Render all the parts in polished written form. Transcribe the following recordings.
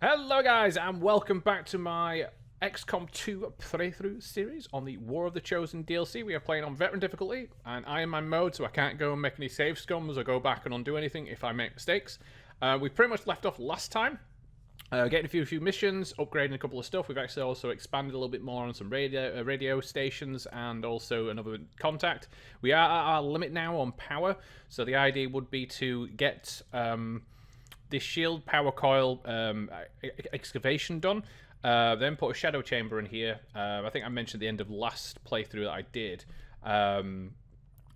Hello guys and welcome back to my XCOM 2 playthrough series on the War of the Chosen DLC. We are playing on veteran difficulty and I am in mode so I can't go and make any save scums or go back and undo anything if I make mistakes. We pretty much left off last time, getting a few missions, upgrading a couple of stuff. We've actually also expanded a little bit more on some radio stations and also another contact. We are at our limit now on power, so the idea would be to get this shield power coil excavation done, then put a shadow chamber in here. I think I mentioned at the end of last playthrough that I did,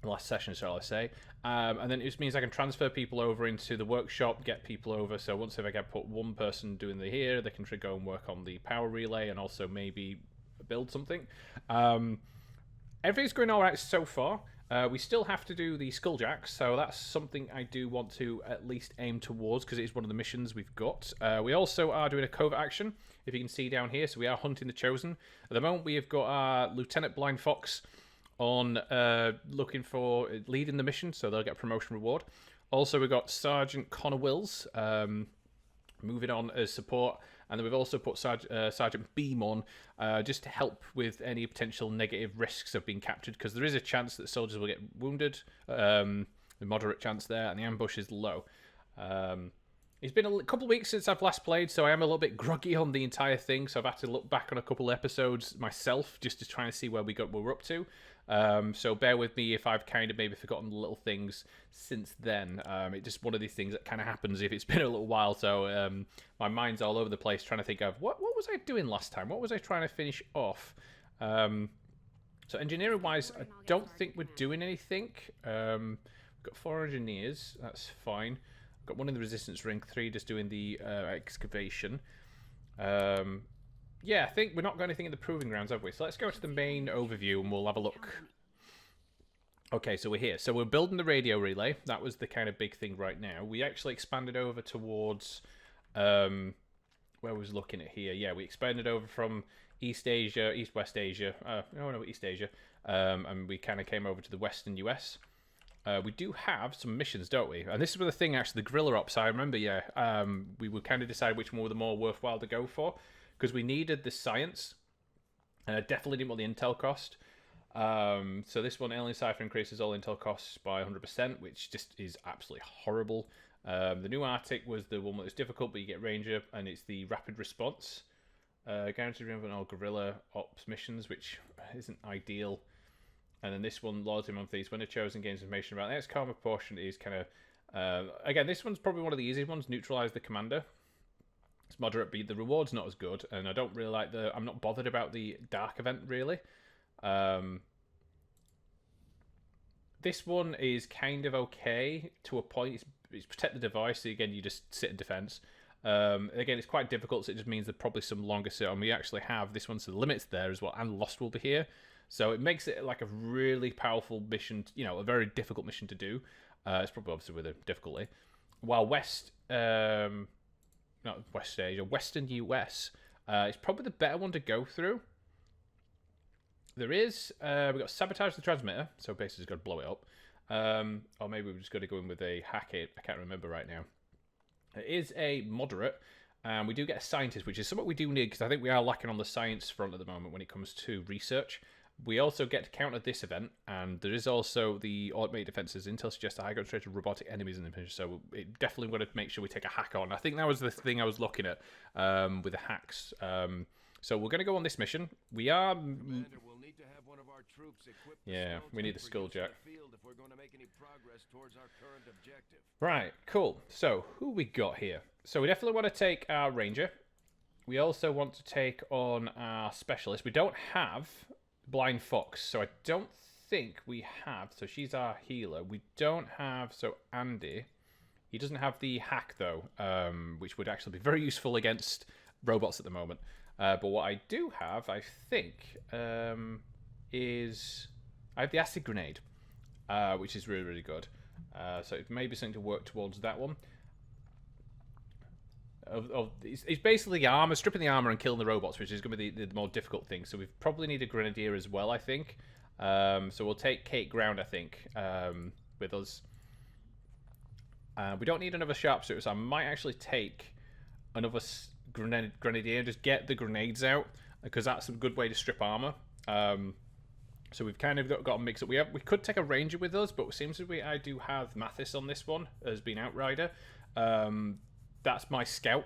last session, shall I say. And then it just means I can transfer people over into the workshop, get people over. So once if I can put one person doing the here, they can go and work on the power relay and also maybe build something. Everything's going all right so far. We still have to do the Skulljacks, so that's something I do want to at least aim towards because it is one of the missions we've got. We also are doing a covert action, if you can see down here, so we are hunting the Chosen. At the moment, we have got our Lieutenant Blind Fox on looking for leading the mission, so they'll get a promotion reward. Also, we've got Sergeant Connor Wills moving on as support. And then we've also put Sergeant Beam on just to help with any potential negative risks of being captured, because there is a chance that soldiers will get wounded, a moderate chance there, and the ambush is low. It's been a couple of weeks since I've last played, so I am a little bit groggy on the entire thing, so I've had to look back on a couple of episodes myself just to try and see where we're up to. So bear with me if I've kind of maybe forgotten little things since then. It's just one of these things that kind of happens if it's been a little while, so my mind's all over the place trying to think of what was I doing last time? What was I trying to finish off? So engineering-wise, I don't think we're doing anything. We've got 4 engineers, that's fine. I've got one in the resistance ring, 3 just doing the excavation. Yeah, I think we're not got anything in the proving grounds, have we? So let's go to the main overview and we'll have a look. Okay, so we're here. So we're building the radio relay. That was the kind of big thing right now. We actually expanded over towards... where was I looking at here? Yeah, we expanded over from East Asia, East-West Asia. No, East Asia. And we kind of came over to the Western US. We do have some missions, don't we? And this is the thing, actually, the guerrilla ops. I remember, yeah, we would kind of decide which one were the more worthwhile to go for. Because we needed the science, and I definitely didn't want the intel cost. So this one, Alien Cipher, increases all intel costs by 100%, which just is absolutely horrible. The new Arctic was the one that was difficult, but you get Ranger, and it's the rapid response. Guaranteed remember all guerrilla ops missions, which isn't ideal. And then this one, Loyalty Monthlies, when a Chosen gains information about the XCOM proportion is kind of... again, this one's probably one of the easiest ones, neutralize the commander. It's moderate, but the reward's not as good, and I don't really like I'm not bothered about the dark event, really. This one is kind of okay to a point. It's protect the device, so again, you just sit in defense. Again, it's quite difficult, so it just means there's probably some longer sit on. We actually have this one, so the limit's there as well, and Lost will be here. So it makes it like a really powerful mission, you know, a very difficult mission to do. It's probably obviously with a difficulty. While not West Asia, Western US. It's probably the better one to go through. There is, we've got Sabotage the Transmitter, so basically just got to blow it up. Or maybe we've just got to go in with a hack it, I can't remember right now. It is a moderate, and we do get a scientist, which is something we do need, because I think we are lacking on the science front at the moment when it comes to research. We also get to counter this event, and there is also the automated defenses. Intel suggests a high concentration of robotic enemies in the mission, so it definitely want to make sure we take a hack on. I think that was the thing I was looking at with the hacks. So we're going to go on this mission. We are... We'll need to have one of our troops equipped yeah, we need the Skulljack. if we're going to make any progress towards our current objective. Right, cool. So, who we got here? So we definitely want to take our Ranger. We also want to take on our Specialist. We don't have... Blind Fox, so I don't think we have, so she's our healer. We don't have, so Andy, he doesn't have the hack though, which would actually be very useful against robots at the moment. But what I do have, I think, is I have the acid grenade, which is really, really good. So it may be something to work towards that one. It's basically armor, stripping the armor and killing the robots, which is going to be the more difficult thing. So we probably need a grenadier as well, I think. So we'll take Kate Ground, I think, with us. We don't need another sharpshooter, so I might actually take another grenadier and just get the grenades out, because that's a good way to strip armor. So we've kind of got a mix up. We could take a ranger with us, but it seems to be I do have Mathis on this one as being outrider. That's my scout.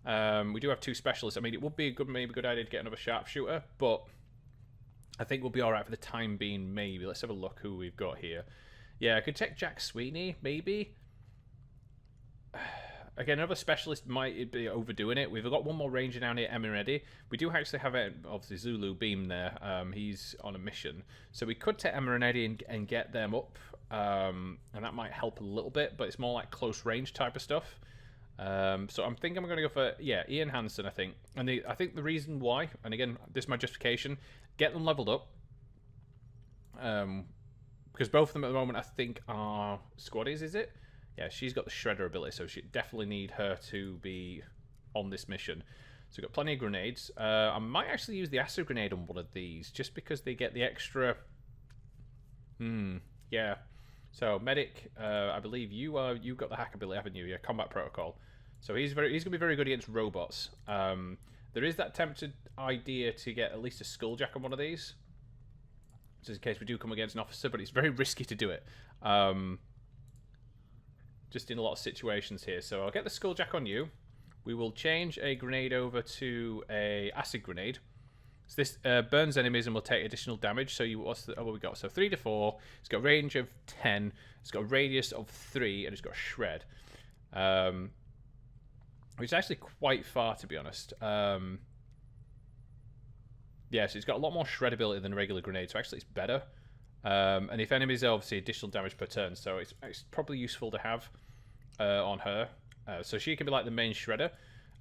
We do have 2 specialists. I mean, it would be maybe a good idea to get another sharpshooter, but I think we'll be all right for the time being. Maybe let's have a look who we've got here. Yeah, I could take Jack Sweeney, maybe. Again, another specialist might be overdoing it. We've got one more ranger down here, Emiredi. We do actually have, obviously, Zulu Beam there. He's on a mission. So we could take Emiredi and get them up. And that might help a little bit, but it's more like close range type of stuff. So I'm thinking I'm going to go for, yeah, Ian Hansen, I think. And I think the reason why, and again, this is my justification, get them leveled up. Because both of them at the moment, I think, are squaddies, is it? Yeah, she's got the shredder ability, so she definitely need her to be on this mission. So we've got plenty of grenades. I might actually use the acid grenade on one of these, just because they get the extra... yeah. So, medic, I believe you've got the hack ability, haven't you? Yeah, combat protocol. So he's going to be very good against robots. There is that tempted idea to get at least a skulljack on one of these, just in case we do come against an officer, but it's very risky to do it. Just in a lot of situations here. So I'll get the skulljack on you. We will change a grenade over to a acid grenade. So this burns enemies and will take additional damage. So what we got? So 3 to 4. It's got a range of 10. It's got a radius of 3, and it's got a shred, which is actually quite far, to be honest. Yeah, so it's got a lot more shred ability than a regular grenade. So actually, it's better. And if enemies are obviously additional damage per turn, so it's probably useful to have on her. So she can be like the main shredder,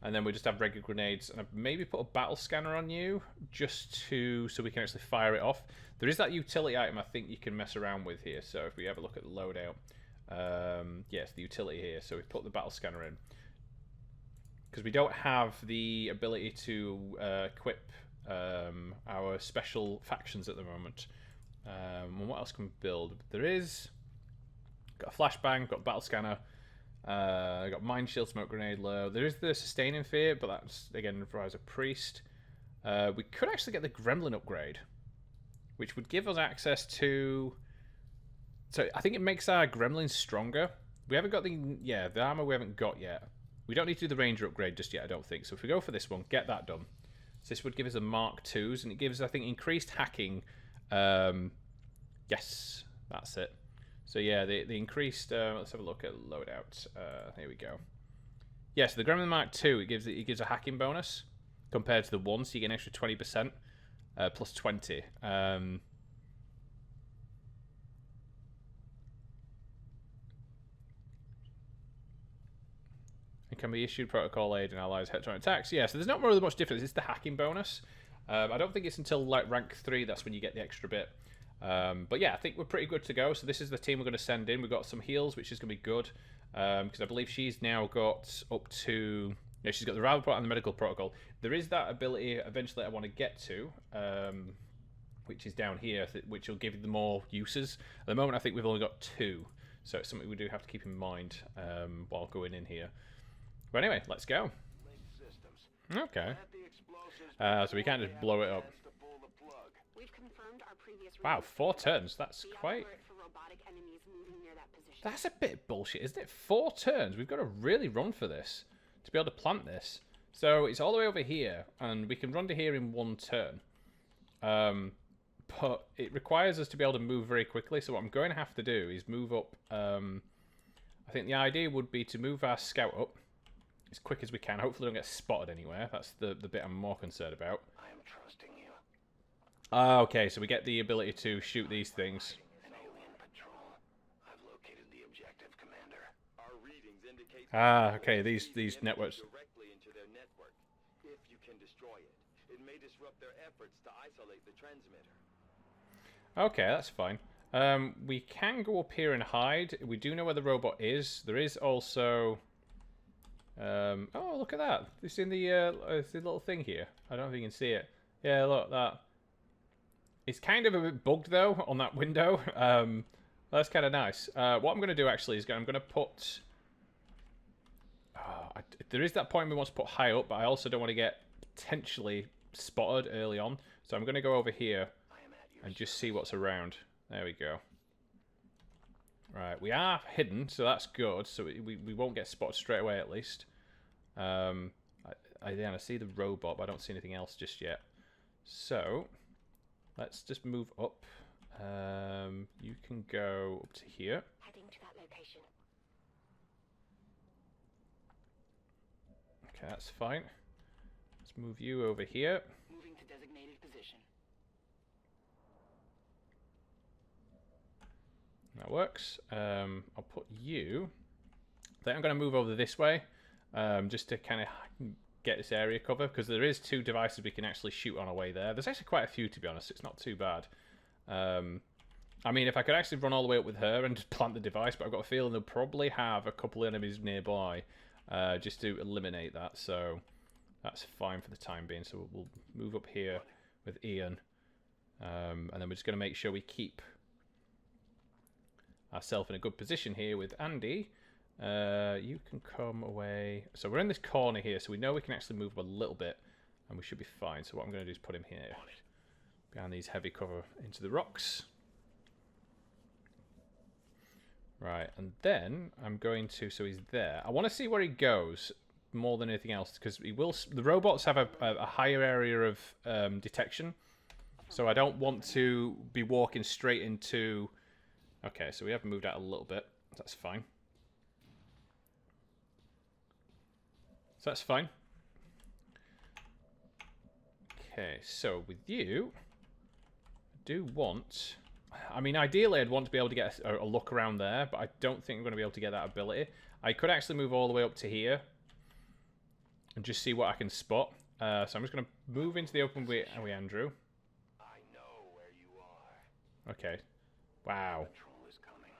and then we just have regular grenades, and I've maybe put a battle scanner on you just so we can actually fire it off. There is that utility item I think you can mess around with here. So if we have a look at the loadout, yes, the utility here. So we put the battle scanner in because we don't have the ability to equip our special factions at the moment. And what else can we build? There is got a flashbang, got a battle scanner, got mind shield, smoke grenade, low. There is the sustaining fear, but that's again requires a priest. We could actually get the gremlin upgrade, which would give us access to. So I think it makes our gremlins stronger. We haven't got the armor we haven't got yet. We don't need to do the ranger upgrade just yet, I don't think. So if we go for this one, get that done. So this would give us a Mark IIs, and it gives, I think, increased hacking. Yes, that's it. So yeah, the increased. Let's have a look at loadout. Here we go. Yeah, so the Gremlin Mark II, it gives a hacking bonus compared to the 1, so you get an extra 20%, plus 20. It can be issued protocol aid and allies head-to-head attacks. Yeah, so there's not really much difference. It's the hacking bonus. I don't think it's until like rank 3 that's when you get the extra bit. But yeah, I think we're pretty good to go. So this is the team we're going to send in. We've got some heals, which is going to be good. Because I believe she's now got up to... Yeah, she's got the Rival Protocol and the Medical Protocol. There is that ability eventually I want to get to, which is down here, which will give you the more uses. At the moment, I think we've only got 2. So it's something we do have to keep in mind while going in here. But anyway, let's go. Okay. So we can't just blow it up. Wow, 4 turns. That's quite... That's a bit bullshit, isn't it? 4 turns. We've got to really run for this to be able to plant this. So it's all the way over here, and we can run to here in 1 turn. But it requires us to be able to move very quickly. So what I'm going to have to do is move up. I think the idea would be to move our scout up as quick as we can. Hopefully, don't get spotted anywhere. That's the bit I'm more concerned about. I am trusting you. Okay, so we get the ability to shoot these things. An alien patrol. I've located the objective, Commander. Our readings indicate okay, these networks. Directly into their network. If you can destroy it, it may disrupt their efforts to isolate the transmitter. Okay, that's fine. We can go up here and hide. We do know where the robot is. There is also. Oh, look at that. It's in the little thing here. I don't know if you can see it. Yeah, look, that. It's kind of a bit bugged, though, on that window. That's kind of nice. What I'm going to do, actually, is I'm going to put... there is that point we want to put high up, but I also don't want to get potentially spotted early on. So I'm going to go over here and just see what's around. There we go. Right, we are hidden, so that's good. So we won't get spotted straight away, at least. I see the robot, but I don't see anything else just yet. So let's just move up. You can go up to here. Heading to that location. Okay, that's fine. Let's move you over here. Moving to designated position. That works. I'll put you. I think I'm going to move over this way, just to kind of get this area cover, because there is 2 devices we can actually shoot on our way there. There's actually quite a few, to be honest. It's not too bad. I mean, if I could actually run all the way up with her and just plant the device, but I've got a feeling they'll probably have a couple of enemies nearby, just to eliminate that. So that's fine for the time being. So we'll move up here with Ian, and then we're just going to make sure we keep ourselves in a good position here with Andy. You can come away. So we're in this corner here, so we know we can actually move a little bit, and we should be fine. So what I'm going to do is put him here, behind these heavy cover into the rocks. Right, and then I'm going to, so he's there. I want to see where he goes more than anything else, because he will. The robots have a higher area of detection, so I don't want to be walking straight into. Okay, so we have moved out a little bit. That's fine. So that's fine. Okay, so with you, I do want. I mean, ideally, I'd want to be able to get a look around there, but I don't think I'm going to be able to get that ability. I could actually move all the way up to here and just see what I can spot. So I'm just going to move into the open with Andrew. I know where you are. Okay. Wow. Patrol is coming.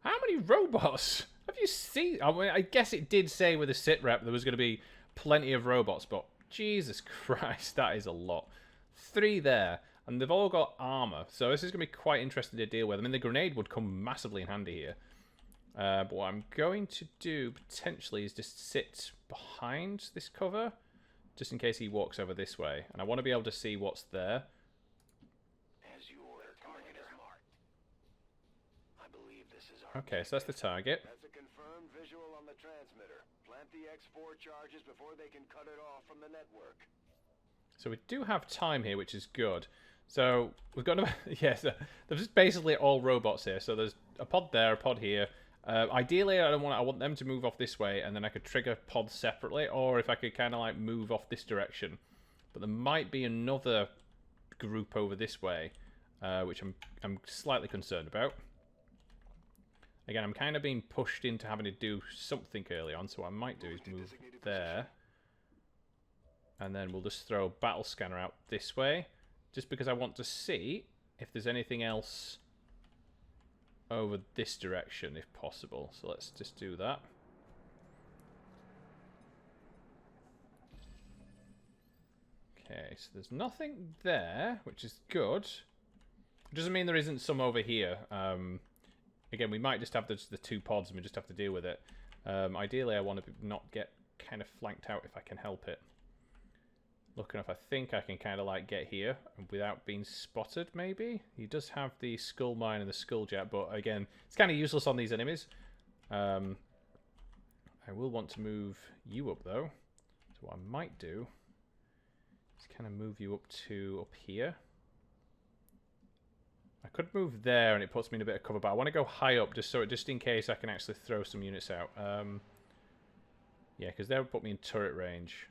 How many robots? Have you seen? I mean, I guess it did say with the sit rep there was going to be plenty of robots, but Jesus Christ, that is a lot. 3 there. And they've all got armor, so this is going to be quite interesting to deal with. I mean, the grenade would come massively in handy here. But what I'm going to do, potentially, is just sit behind this cover, just in case he walks over this way. And I want to be able to see what's there. As you order, target is marked. I believe this is our Okay, so that's the target. That's a confirmed visual on the transmitter. Plant the X4 charges before they can cut it off from the network. So we do have time here, which is good. So we've got yes, there's just basically all robots here. So there's a pod there, a pod here. Ideally, I want them to move off this way, and then I could trigger pods separately, or if I could kind of like move off this direction. But there might be another group over this way, which I'm slightly concerned about. Again, I'm kind of being pushed into having to do something early on, so what I might do is move there. And then we'll just throw a battle scanner out this way, just because I want to see if there's anything else over this direction, if possible. So let's just do that. Okay, so there's nothing there, which is good. It doesn't mean there isn't some over here. Again, we might just have the 2 pods and we just have to deal with it. Ideally, I want to not get kind of flanked out if I can help it. Looking if I think I can kind of like get here without being spotted, maybe. He does have the skull mine and the skull jet, but again, it's kind of useless on these enemies. I will want to move you up though. So what I might do is kind of move you up here. I could move there and it puts me in a bit of cover, but I want to go high up just in case I can actually throw some units out. Yeah, because that would put me in turret range.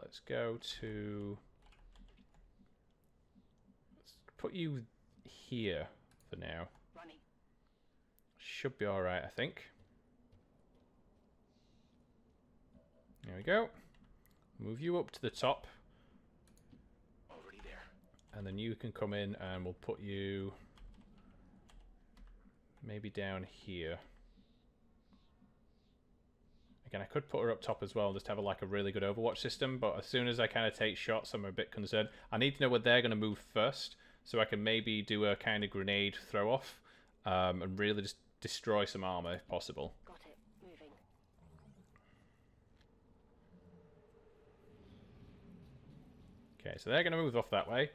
Let's go to. Let's put you here for now. Running. Should be all right, I think. There we go. Move you up to the top. Already there. And then you can come in and we'll put you maybe down here. Again, I could put her up top as well and just have like a really good Overwatch system, but as soon as I kind of take shots, I'm a bit concerned. I need to know where they're going to move first, so I can maybe do a kind of grenade throw-off and really just destroy some armor if possible. Got it. Moving. Okay, so they're going to move off that way.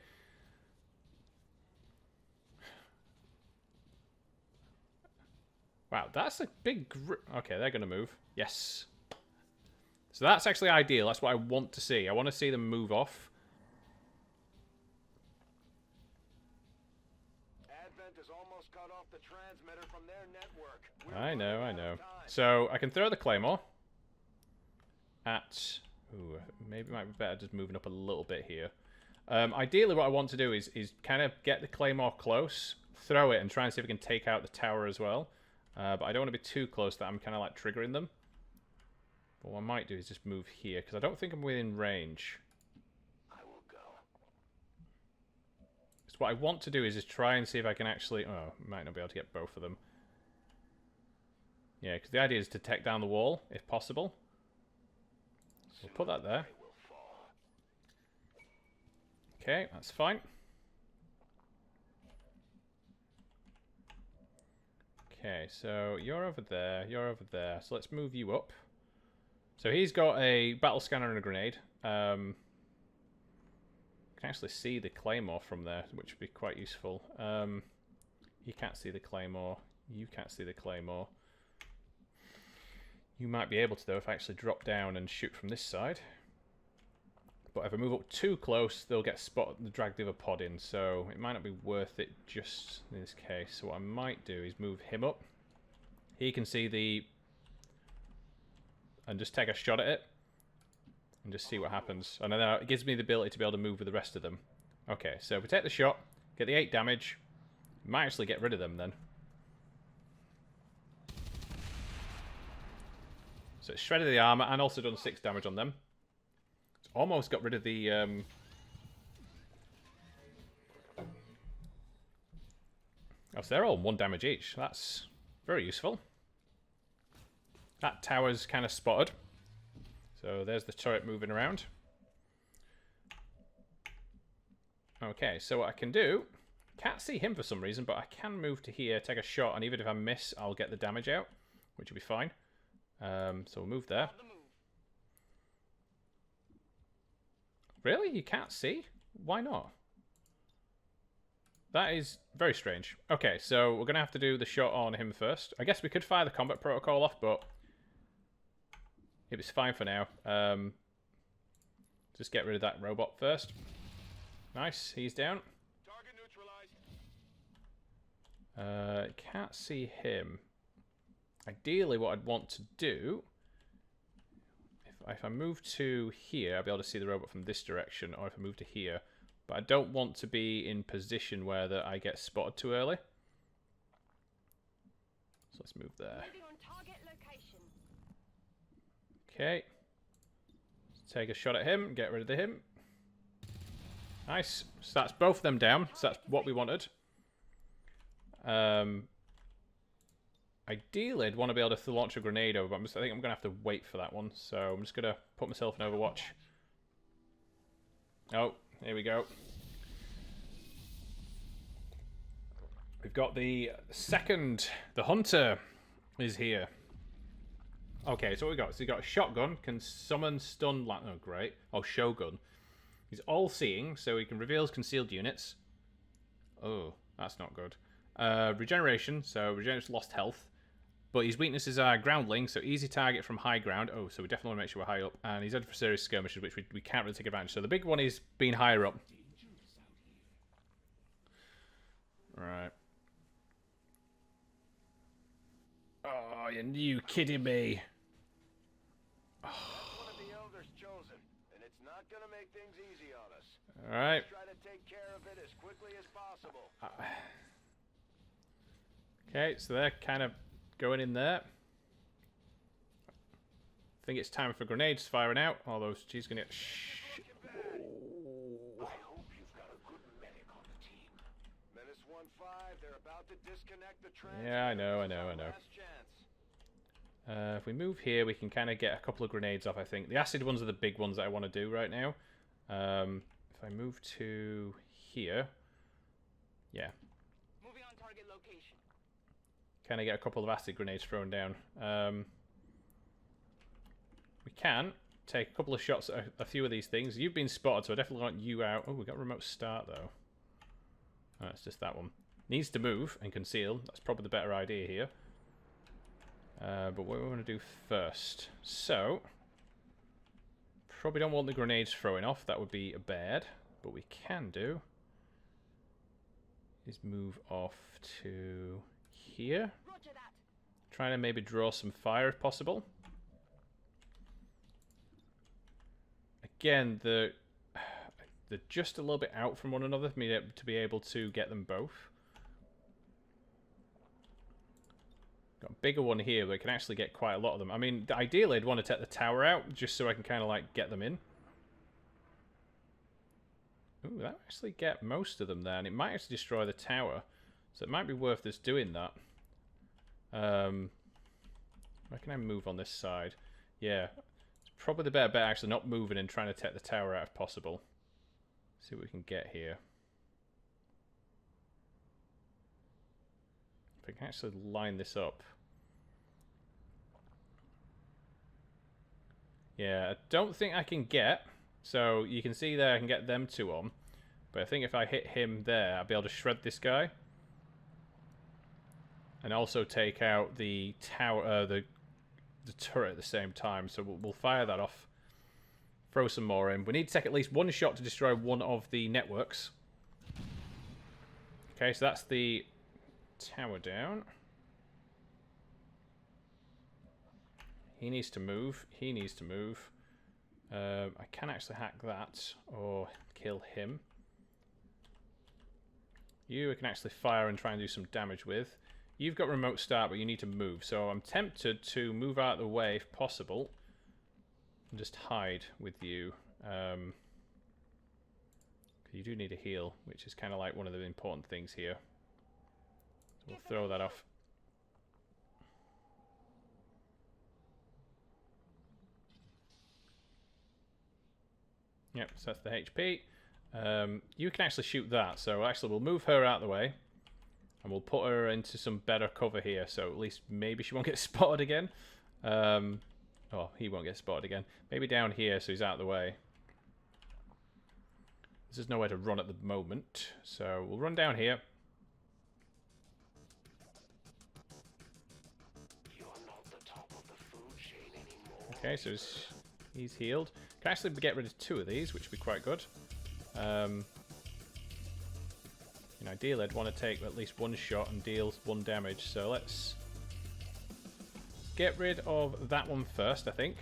Wow, that's a big group. Okay, they're going to move. Yes. So that's actually ideal. That's what I want to see. I want to see them move off. Advent has almost cut off the transmitter from their network. I know. So I can throw the Claymore at... Ooh, maybe it might be better just moving up a little bit here. Ideally, what I want to do is kind of get the Claymore close, throw it, and try and see if we can take out the tower as well. But I don't want to be too close that I'm kind of like triggering them. But what I might do is just move here, because I don't think I'm within range. I will go. So what I want to do is just try and see if I can actually... Oh, I might not be able to get both of them. Yeah, because the idea is to take down the wall, if possible. We'll put that there. Okay, that's fine. Okay, so you're over there, you're over there. So let's move you up. So he's got a battle scanner and a grenade. You can actually see the Claymore from there, which would be quite useful. You can't see the Claymore. You can't see the Claymore. You might be able to, though, if I actually drop down and shoot from this side. But if I move up too close, they'll get spotted and drag the other pod in. So it might not be worth it just in this case. So what I might do is move him up. He can see the... and just take a shot at it. And just see what happens. And then it gives me the ability to be able to move with the rest of them. Okay, so if we take the shot, get the 8 damage, might actually get rid of them then. So it's shredded the armor and also done 6 damage on them. It's almost got rid of the... Oh, so they're all 1 damage each. That's very useful. That tower's kind of spotted. So there's the turret moving around. Okay, so what I can do... Can't see him for some reason, but I can move to here, take a shot, and even if I miss, I'll get the damage out, which will be fine. So we'll move there. Really? You can't see? Why not? That is very strange. Okay, so we're going to have to do the shot on him first. I guess we could fire the combat protocol off, but it was fine for now. Just get rid of that robot first. Nice, he's down. Target neutralized. Can't see him. Ideally, what I'd want to do, if I move to here, I'll be able to see the robot from this direction, or if I move to here. But I don't want to be in position where I get spotted too early. So let's move there. Moving on target location. Okay. Let's take a shot at him, get rid of him. Nice. So that's both of them down. So that's what we wanted. Ideally, I'd want to be able to launch a grenade over, but I think I'm going to have to wait for that one. So I'm just going to put myself in Overwatch. Oh, here we go. We've got the second. The Hunter is here. Okay, so what we got? So we got a shotgun, can summon stun... Oh, great. Oh, Shogun. He's all-seeing, so he can reveal concealed units. Oh, that's not good. Regeneration, so regenerates lost health. But his weaknesses are groundling, so easy target from high ground. Oh, so we definitely want to make sure we're high up. And he's headed for serious skirmishes, which we can't really take advantage. So the big one is being higher up. Right. Oh, you kidding me? One of the elders chosen, and it's not gonna make things easy on us. All right. Try to take care of it as quickly as possible. Okay, so they're kind of going in there. I think it's time for grenades firing out. Although she's gonna get. I hope you've got a good medic on the team. Menace 1-5, they're about to disconnect the transmitter. Yeah, I know. Last chance. If we move here, we can kind of get a couple of grenades off, I think. The acid ones are the big ones that I want to do right now. If I move to here... Yeah. Moving on target location. Kind of get a couple of acid grenades thrown down. We can take a couple of shots at a few of these things. You've been spotted, so I definitely want you out. Oh, we got a remote start, though. Oh, it's just that one. Needs to move and conceal. That's probably the better idea here. But what we want to do first. So, probably don't want the grenades throwing off. That would be bad. But we can do is move off to here. Roger that. Trying to maybe draw some fire if possible. Again, they're just a little bit out from one another for me to be able to get them both. Got a bigger one here, but I can actually get quite a lot of them. I mean, ideally, I'd want to take the tower out just so I can kind of like get them in. Ooh, that actually get most of them there, and it might actually destroy the tower. So it might be worth us doing that. Where can I move on this side? Yeah, it's probably the better bet actually not moving and trying to take the tower out if possible. See what we can get here. If I can actually line this up. Yeah, I don't think I can get... So you can see there I can get them two on. But I think if I hit him there, I'll be able to shred this guy. And also take out the tower, the turret at the same time. So we'll fire that off. Throw some more in. We need to take at least one shot to destroy one of the networks. Okay, so that's the tower down. He needs to move. He needs to move. I can actually hack that or kill him. You I can actually fire and try and do some damage with. You've got remote start, but you need to move. So I'm tempted to move out of the way if possible. And just hide with you. You do need a heal, which is kind of like one of the important things here. So we'll throw that off. Yep, so that's the HP. You can actually shoot that, so actually we'll move her out of the way. And we'll put her into some better cover here, so at least maybe she won't get spotted again. Oh, he won't get spotted again. Maybe down here, so he's out of the way. There's nowhere to run at the moment, so we'll run down here. You're not the top of the food chain anymore. Okay, so he's healed. Can actually get rid of two of these, which would be quite good. And ideally, I'd want to take at least one shot and deal one damage. So let's get rid of that one first, I think.